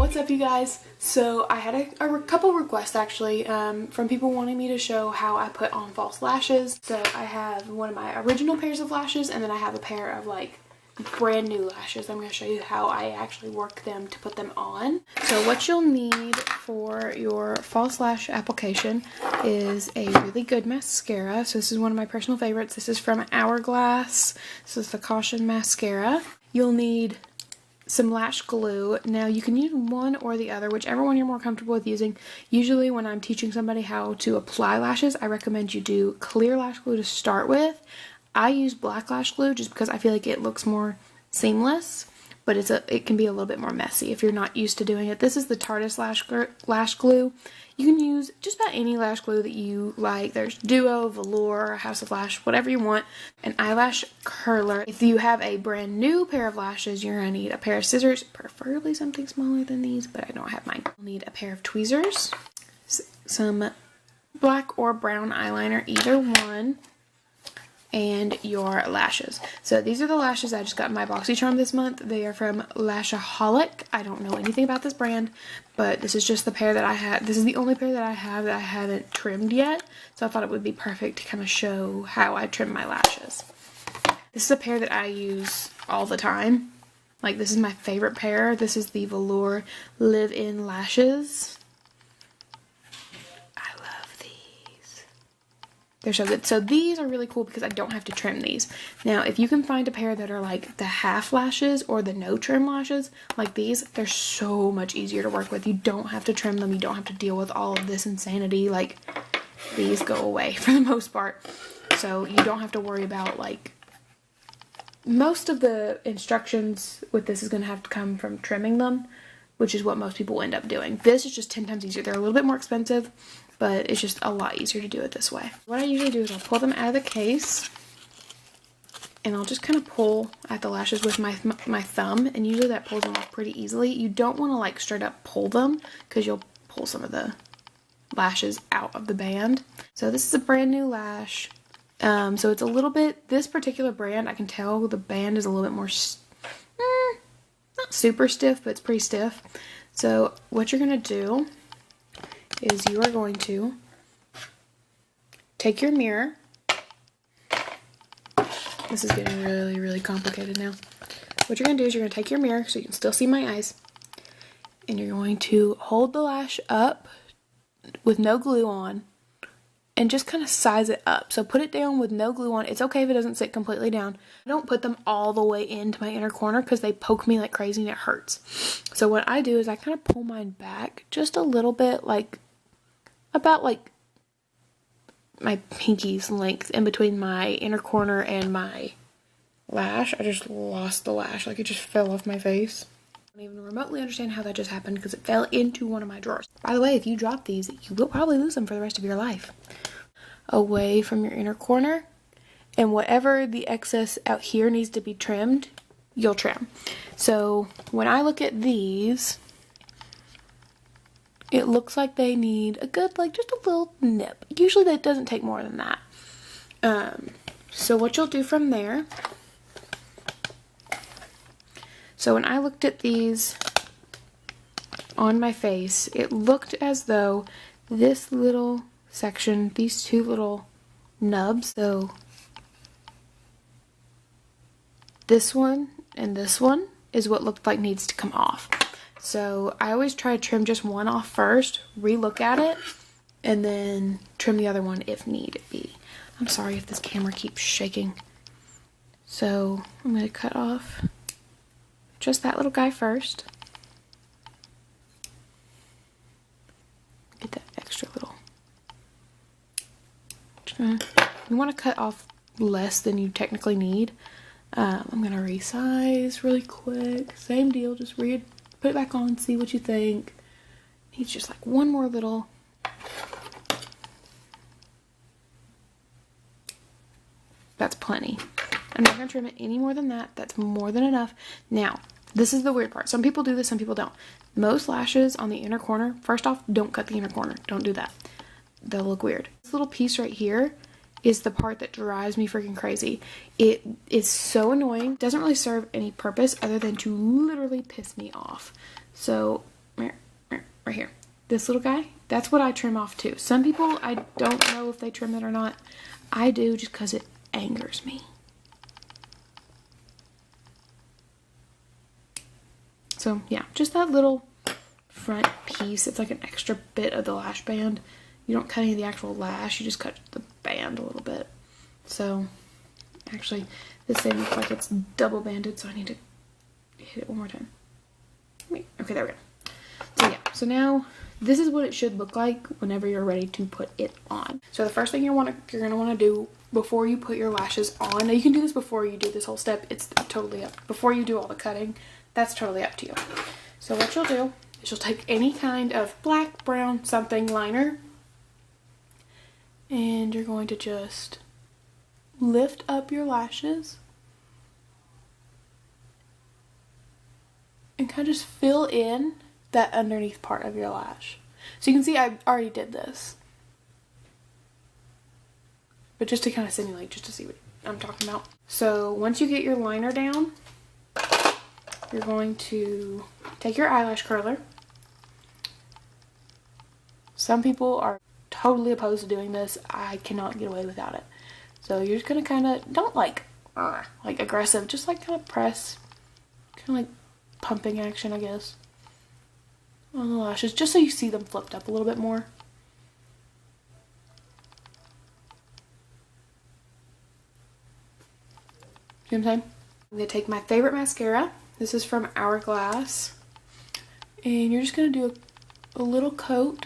What's up, you guys? So I had a couple requests actually from people wanting me to show how I put on false lashes. So I have one of my original pairs of lashes, and then I have a pair of like brand new lashes. I'm going to show you how I actually work them to put them on. So what you'll need for your false lash application is a really good mascara. So this is one of my personal favorites. This is from Hourglass. This is the Caution Mascara. You'll need some lash glue. Now you can use one or the other, whichever one you're more comfortable with using. Usually when I'm teaching somebody how to apply lashes, I recommend you do clear lash glue to start with. I use black lash glue just because I feel like it looks more seamless, but it can be a little bit more messy if you're not used to doing it. This is the Tarte's lash glue. You can use just about any lash glue that you like. There's Duo, Velour, House of Lash, whatever you want. An eyelash curler. If you have a brand new pair of lashes, you're going to need a pair of scissors, preferably something smaller than these, but I don't have mine. You'll need a pair of tweezers, some black or brown eyeliner, either one, and your lashes. So these are the lashes I just got in my BoxyCharm this month. They are from Lashaholic. I don't know anything about this brand, but this is just the pair that I had. This is the only pair that I have that I haven't trimmed yet, so I thought it would be perfect to kind of show how I trim my lashes. This is a pair that I use all the time. Like, this is my favorite pair. This is the Velour Live-In Lashes. They're so good. So these are really cool because I don't have to trim these. Now, if you can find a pair that are like the half lashes or the no trim lashes, like these, they're so much easier to work with. You don't have to trim them. You don't have to deal with all of this insanity. Like, these go away for the most part. So you don't have to worry about, like, most of the instructions with this is going to have to come from trimming them, which is what most people end up doing. This is just 10 times easier. They're a little bit more expensive, but it's just a lot easier to do it this way. What I usually do is I'll pull them out of the case, and I'll just kind of pull at the lashes with my thumb, and usually that pulls them off pretty easily. You don't want to like straight up pull them because you'll pull some of the lashes out of the band. So this is a brand new lash. So it's a little bit, this particular brand, I can tell the band is a little bit more, not super stiff, but it's pretty stiff. So what you're going to do is you are going to take your mirror. This is getting really, really complicated now. What you're going to do is you're going to take your mirror so you can still see my eyes, and you're going to hold the lash up with no glue on and just kind of size it up. So put it down with no glue on. It's okay if it doesn't sit completely down. I don't put them all the way into my inner corner because they poke me like crazy and it hurts. So what I do is I kind of pull mine back just a little bit, like about like my pinky's length in between my inner corner and my lash. I just lost the lash, like it just fell off my face. I don't even remotely understand how that just happened because it fell into one of my drawers. By the way, if you drop these, you will probably lose them for the rest of your life. Away from your inner corner, and whatever the excess out here needs to be trimmed, you'll trim. So when I look at these, it looks like they need a good, like, just a little nip. Usually that doesn't take more than that. So what you'll do from there, so when I looked at these on my face, it looked as though this little section, these two little nubs, so this one and this one is what looked like needs to come off. So I always try to trim just one off first, re-look at it, and then trim the other one if need be. I'm sorry if this camera keeps shaking. So I'm going to cut off just that little guy first. Get that extra little. You want to cut off less than you technically need. I'm going to resize really quick. Same deal, just put it back on, see what you think. Needs just like one more little. That's plenty. I'm not going to trim it any more than that. That's more than enough. Now, this is the weird part. Some people do this, some people don't. Most lashes on the inner corner, first off, don't cut the inner corner. Don't do that. They'll look weird. This little piece right here is the part that drives me freaking crazy. It is so annoying. Doesn't really serve any purpose other than to literally piss me off. So right here, this little guy, that's what I trim off too. Some people, I don't know if they trim it or not. I do just because it angers me. So yeah, just that little front piece. It's like an extra bit of the lash band. You don't cut any of the actual lash, you just cut the band a little bit. So actually this thing looks like it's double banded, so I need to hit it one more time. Wait, okay, there we go. So yeah, so now this is what it should look like whenever you're ready to put it on. So the first thing you're gonna want to do before you put your lashes on, now you can do this before you do this whole step, it's totally up. Before you do all the cutting, that's totally up to you. So what you'll do is you'll take any kind of black, brown, something liner, and you're going to just lift up your lashes and kind of just fill in that underneath part of your lash. So you can see I already did this, but just to kind of simulate, just to see what I'm talking about. So once you get your liner down, you're going to take your eyelash curler. Some people are totally opposed to doing this. I cannot get away without it. So you're just gonna kind of, don't like aggressive, just like kind of press, kind of like pumping action, I guess, on the lashes, just so you see them flipped up a little bit more. See what I'm saying? I'm gonna take my favorite mascara. This is from Hourglass, and you're just gonna do a little coat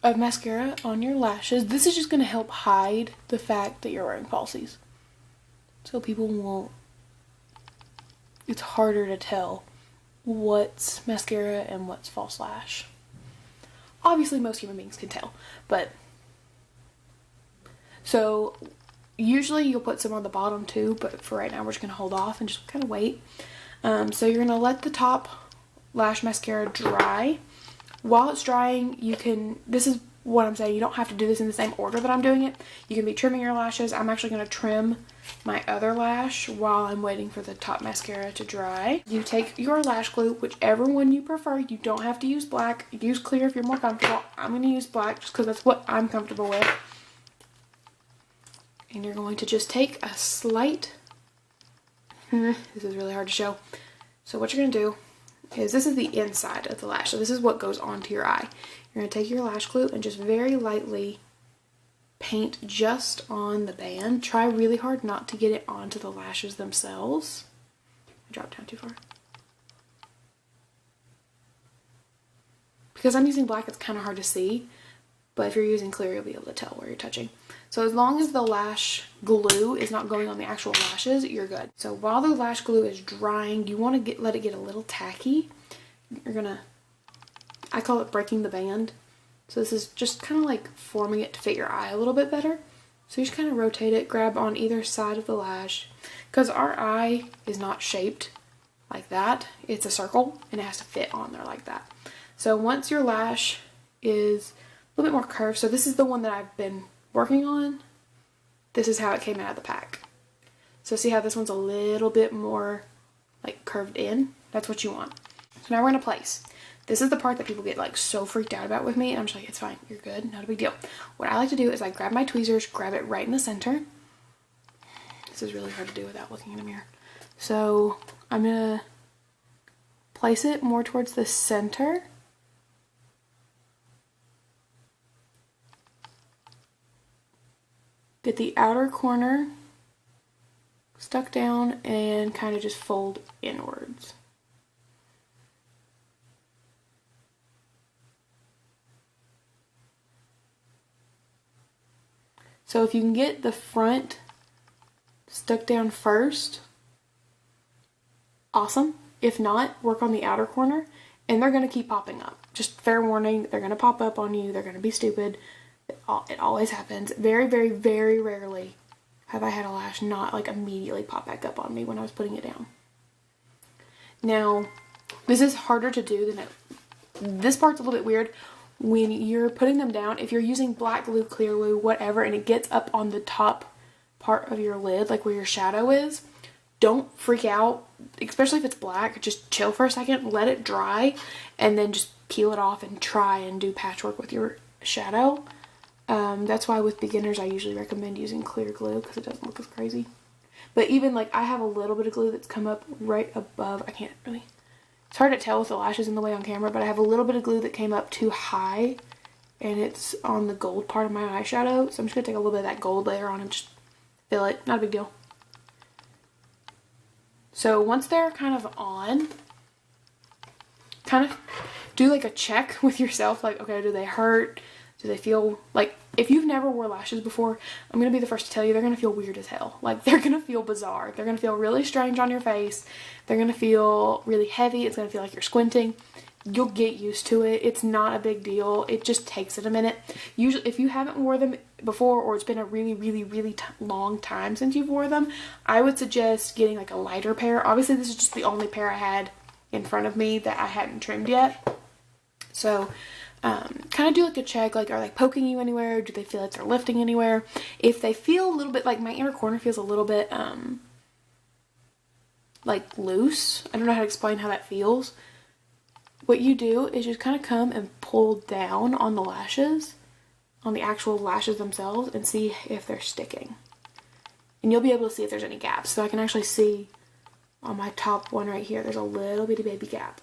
of mascara on your lashes. This is just going to help hide the fact that you're wearing falsies. So people won't, it's harder to tell what's mascara and what's false lash. Obviously most human beings can tell, but so usually you'll put some on the bottom too, but for right now we're just going to hold off and just kind of wait. So you're going to let the top lash mascara dry. While it's drying, you can, this is what I'm saying, you don't have to do this in the same order that I'm doing it. You can be trimming your lashes. I'm actually going to trim my other lash while I'm waiting for the top mascara to dry. You take your lash glue, whichever one you prefer. You don't have to use black. Use clear if you're more comfortable. I'm going to use black just because that's what I'm comfortable with. And you're going to just take a slight, this is really hard to show. So what you're going to do is, this is the inside of the lash, so this is what goes onto your eye. You're going to take your lash glue and just very lightly paint just on the band. Try really hard not to get it onto the lashes themselves. I dropped down too far. Because I'm using black, it's kind of hard to see, but if you're using clear, you'll be able to tell where you're touching. So as long as the lash glue is not going on the actual lashes, you're good. So while the lash glue is drying, you want to let it get a little tacky. You're gonna, I call it breaking the band. So this is just kind of like forming it to fit your eye a little bit better. So you just kind of rotate it, grab on either side of the lash. Because our eye is not shaped like that. It's a circle and it has to fit on there like that. So once your lash is a little bit more curved, so this is the one that I've been working on, this is how it came out of the pack. So see how this one's a little bit more like curved in? That's what you want. So now we're gonna place. This is the part that people get like so freaked out about with me, and I'm just like, it's fine, you're good, not a big deal. What I like to do is I grab my tweezers, grab it right in the center. This is really hard to do without looking in a mirror. So I'm gonna place it more towards the center. Get the outer corner stuck down and kind of just fold inwards. So if you can get the front stuck down first, awesome. If not, work on the outer corner, and they're going to keep popping up. Just fair warning, they're going to pop up on you. They're going to be stupid. It always happens. Very, very, very rarely have I had a lash not like immediately pop back up on me when I was putting it down. Now, this is harder to do than this part's a little bit weird. When you're putting them down, if you're using black glue, clear glue, whatever, and it gets up on the top part of your lid, like where your shadow is, don't freak out, especially if it's black. Just chill for a second, let it dry, and then just peel it off and try and do patchwork with your shadow. That's why with beginners I usually recommend using clear glue because it doesn't look as crazy. But even like I have a little bit of glue that's come up right above. I can't really, it's hard to tell with the lashes in the way on camera, but I have a little bit of glue that came up too high and it's on the gold part of my eyeshadow. So I'm just going to take a little bit of that gold layer on and just fill it. Not a big deal. So once they're kind of on, kind of do like a check with yourself. Like, okay, do they hurt? Do they feel like, if you've never wore lashes before, I'm going to be the first to tell you, they're going to feel weird as hell. Like, they're going to feel bizarre. They're going to feel really strange on your face. They're going to feel really heavy. It's going to feel like you're squinting. You'll get used to it. It's not a big deal. It just takes it a minute. Usually, if you haven't worn them before, or it's been a really, really, really long time since you've worn them, I would suggest getting like a lighter pair. Obviously, this is just the only pair I had in front of me that I hadn't trimmed yet. So, kind of do like a check, like are they poking you anywhere? Do they feel like they're lifting anywhere? If they feel a little bit, like my inner corner feels a little bit like loose. I don't know how to explain how that feels. What you do is just kind of come and pull down on the lashes, on the actual lashes themselves, and see if they're sticking. And you'll be able to see if there's any gaps. So I can actually see on my top one right here, there's a little bitty baby gap.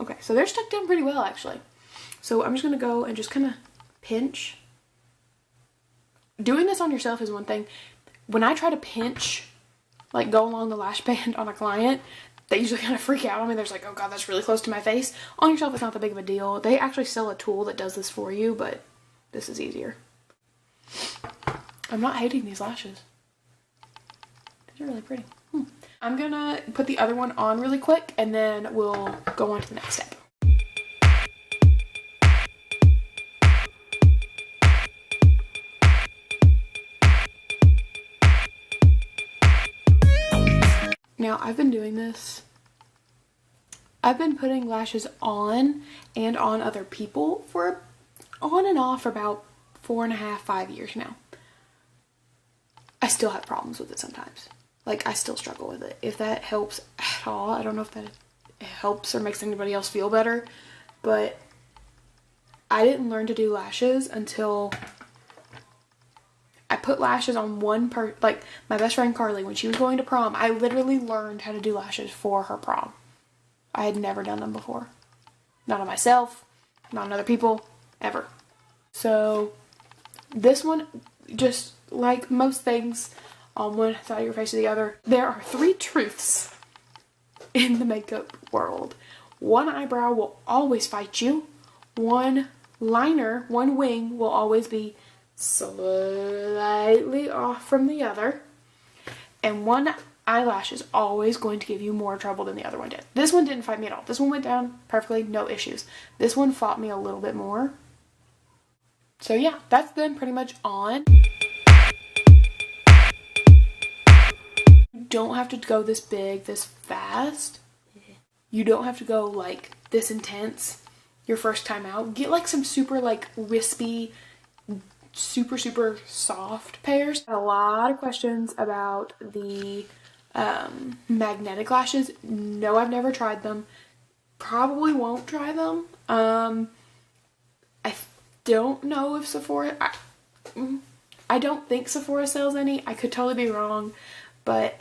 Okay, so they're stuck down pretty well, actually. So I'm just going to go and just kind of pinch. Doing this on yourself is one thing. When I try to pinch, like go along the lash band on a client, they usually kind of freak out on me. They're just like, oh god, that's really close to my face. On yourself, it's not that big of a deal. They actually sell a tool that does this for you, but this is easier. I'm not hating these lashes. These are really pretty. I'm gonna put the other one on really quick and then we'll go on to the next step. Now I've been doing this. I've been putting lashes on and on other people for on and off for about 4.5, 5 years now. I still have problems with it sometimes. Like, I still struggle with it. If that helps at all, I don't know if that helps or makes anybody else feel better, but I didn't learn to do lashes until I put lashes on like my best friend Carly, when she was going to prom, I literally learned how to do lashes for her prom. I had never done them before. Not on myself, not on other people, ever. So this one, just like most things on one side of your face or the other, there are 3 truths in the makeup world. One eyebrow will always fight you. One liner, one wing will always be slightly off from the other. And one eyelash is always going to give you more trouble than the other one did. This one didn't fight me at all. This one went down perfectly, no issues. This one fought me a little bit more. So yeah, that's been pretty much on. You don't have to go this big, this fast. You don't have to go like this intense your first time out. Get like some super like wispy, super soft pairs. A lot of questions about the magnetic lashes. No, I've never tried them. Probably won't try them. I don't know if Sephora, I don't think Sephora sells any. I could totally be wrong, but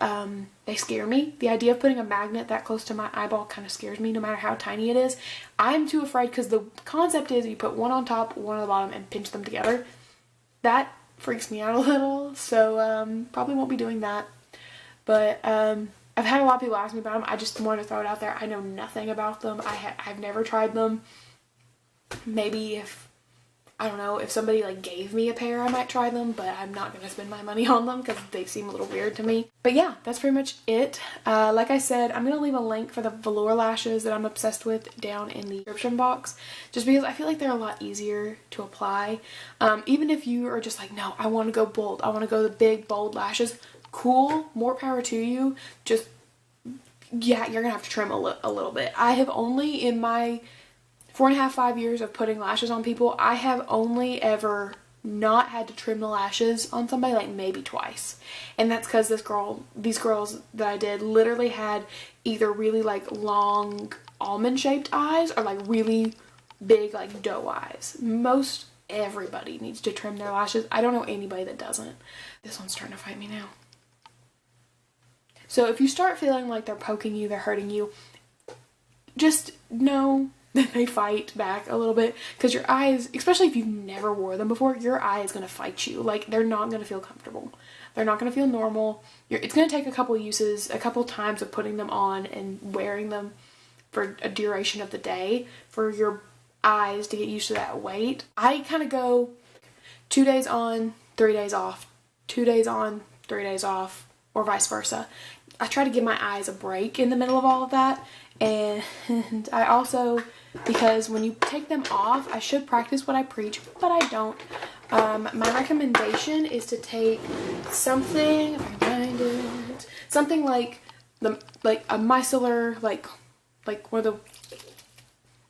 they scare me. The idea of putting a magnet that close to my eyeball kind of scares me, no matter how tiny it is. I'm too afraid because the concept is you put one on top, one on the bottom, and pinch them together. That freaks me out a little, so probably won't be doing that. But I've had a lot of people ask me about them. I just wanted to throw it out there. I know nothing about them. I've never tried them. Maybe if, I don't know, if somebody like gave me a pair, I might try them, but I'm not going to spend my money on them because they seem a little weird to me. But yeah, that's pretty much it. Like I said, I'm going to leave a link for the velour lashes that I'm obsessed with down in the description box, just because I feel like they're a lot easier to apply. Even if you are just like, no, I want to go bold. I want to go the big, bold lashes. Cool, more power to you. Just, yeah, you're going to have to trim a little bit. I have only, in my 4.5, 5 years of putting lashes on people, I have only ever not had to trim the lashes on somebody, like maybe twice. And that's because these girls that I did literally had either really like long almond shaped eyes or like really big like doe eyes. Most everybody needs to trim their lashes. I don't know anybody that doesn't. This one's trying to fight me now. So if you start feeling like they're poking you, they're hurting you, just know that they fight back a little bit, because your eyes, especially if you've never wore them before, your eye is going to fight you. Like, they're not going to feel comfortable. They're not going to feel normal. It's going to take a couple uses, a couple times of putting them on and wearing them for a duration of the day for your eyes to get used to that weight. I kind of go 2 days on, 3 days off, 2 days on, 3 days off, or vice versa. I try to give my eyes a break in the middle of all of that. And I also, because when you take them off, I should practice what I preach, but I don't. My recommendation is to take something, if I can find it, something like a micellar, like one of the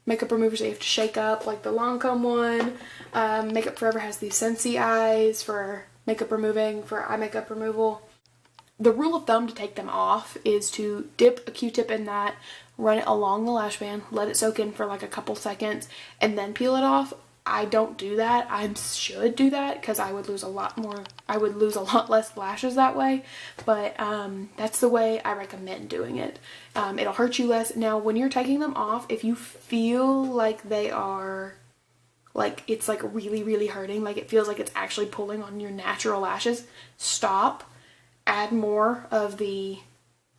makeup removers that you have to shake up, like the Lancome one. Makeup Forever has these Scentsy eyes for makeup removing, for eye makeup removal. The rule of thumb to take them off is to dip a Q-tip in that, run it along the lash band, let it soak in for like a couple seconds, and then peel it off. I don't do that. I should do that because I would lose a lot less lashes that way. But that's the way I recommend doing it. It'll hurt you less. Now, when you're taking them off, if you feel like they are, like it's like really, really hurting, like it feels like it's actually pulling on your natural lashes, stop. Add more of the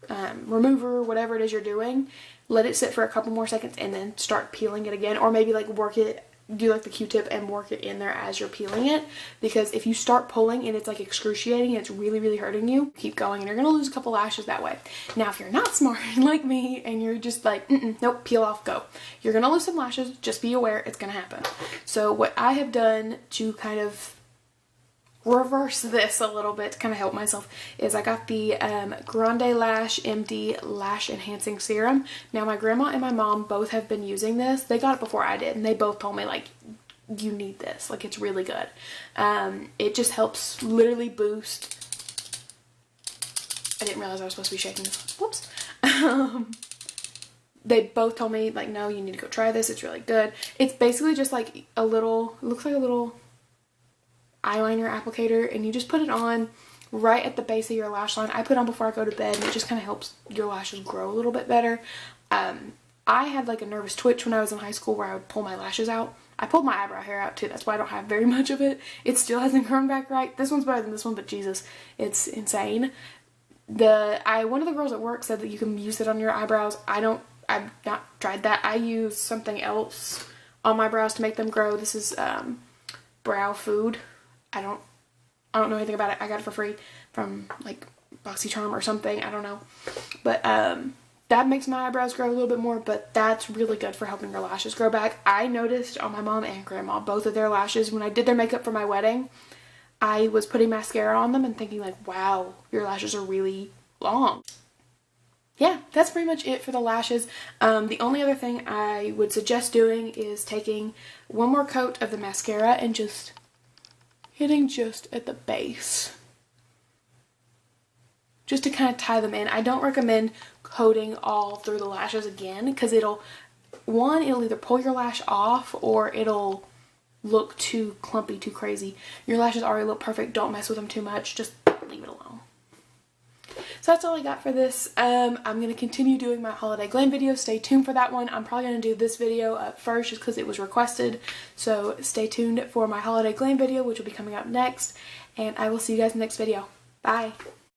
remover, whatever it is you're doing. Let it sit for a couple more seconds and then start peeling it again. Or maybe like work it, do like the Q-tip and work it in there as you're peeling it. Because if you start pulling and it's like excruciating, it's really, really hurting you, keep going and you're going to lose a couple lashes that way. Now, if you're not smart like me and you're just like, nope, peel off, go. You're going to lose some lashes. Just be aware it's going to happen. So what I have done to kind of reverse this a little bit to kind of help myself is I got the Grande Lash MD Lash Enhancing Serum. Now, my grandma and my mom both have been using this. They got it before I did, and they both told me, like, you need this. Like, it's really good. It just helps literally boost. I didn't realize I was supposed to be shaking this. Whoops. They both told me, like, no, you need to go try this. It's really good. It's basically just like a little, it looks like a little eyeliner applicator, and you just put it on right at the base of your lash line. I put it on before I go to bed, and it just kind of helps your lashes grow a little bit better. I had like a nervous twitch when I was in high school where I would pull my lashes out. I pulled my eyebrow hair out too. That's why I don't have very much of it. It still hasn't grown back right. This one's better than this one, but Jesus, it's insane. One of the girls at work said that you can use it on your eyebrows. I've not tried that. I use something else on my brows to make them grow. This is Brow Food. I don't know anything about it. I got it for free from like BoxyCharm or something. I don't know. But that makes my eyebrows grow a little bit more, but that's really good for helping your lashes grow back. I noticed on my mom and grandma, both of their lashes, when I did their makeup for my wedding, I was putting mascara on them and thinking like, wow, your lashes are really long. Yeah, that's pretty much it for the lashes. The only other thing I would suggest doing is taking one more coat of the mascara and just hitting just at the base, just to kind of tie them in. I don't recommend coating all through the lashes again, because it'll either pull your lash off or it'll look too clumpy, too crazy. Your lashes already look perfect. Don't mess with them too much. Just leave it alone. So that's all I got for this. I'm going to continue doing my holiday glam video. Stay tuned for that one. I'm probably going to do this video up first just because it was requested. So stay tuned for my holiday glam video, which will be coming up next. And I will see you guys in the next video. Bye.